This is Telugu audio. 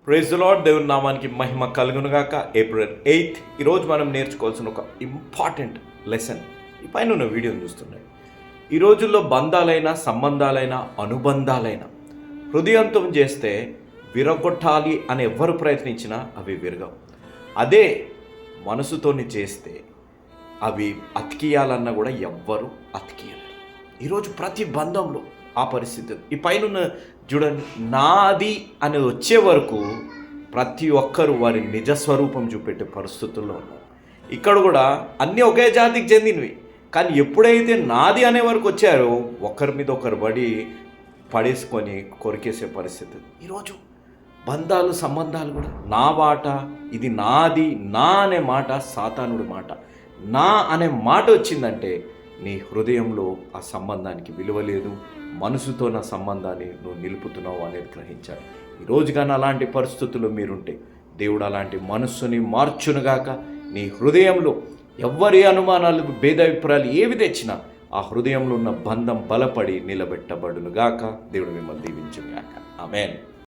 Praise the lord. దేవుని నామానికి మహిమ కలుగునుగాక. ఏప్రిల్ 8 ఈరోజు మనం నేర్చుకోవాల్సిన ఒక ఇంపార్టెంట్ లెసన్ ఈ పైన ఉన్న వీడియోని చూస్తున్నాయి. ఈ రోజుల్లో బంధాలైన సంబంధాలైన అనుబంధాలైన హృదయంతో చేస్తే విరగొట్టాలి అని ఎవ్వరు ప్రయత్నించినా అవి విరగవు. అదే మనసుతోని చేస్తే అవి అతికియాలన్నా కూడా ఎవ్వరు అతికియలేరు. ఈరోజు ప్రతి బంధంలో ఆ పరిస్థితి. ఈ పైన చూడండి, నాది అని వచ్చే వరకు ప్రతి ఒక్కరు వారి నిజస్వరూపం చూపెట్టే పరిస్థితుల్లో ఉన్నారు. ఇక్కడ కూడా అన్నీ ఒకే జాతికి చెందినవి, కానీ ఎప్పుడైతే నాది అనే వరకు వచ్చారో ఒకరి మీద ఒకరు పడేసుకొని కొరికేసే పరిస్థితి. ఈరోజు బంధాలు సంబంధాలు కూడా నా మాట, ఇది నాది, నా అనే మాట సాతానుడి మాట. నా అనే మాట వచ్చిందంటే నీ హృదయంలో ఆ సంబంధానికి విలువ లేదు, మనసుతో నా సంబంధాన్ని నువ్వు నిలుపుతున్నావు అనేది గ్రహించాలి. ఈరోజు కానీ అలాంటి పరిస్థితుల్లో మీరుంటే దేవుడు అలాంటి మనస్సుని మార్చునుగాక. నీ హృదయంలో ఎవ్వరి అనుమానాలు, భేదాభిప్రాయాలు ఏవి తెచ్చినా ఆ హృదయంలో ఉన్న బంధం బలపడి నిలబెట్టబడునుగాక. దేవుడు మిమ్మల్ని దీవించునుగాక. ఆమేన్.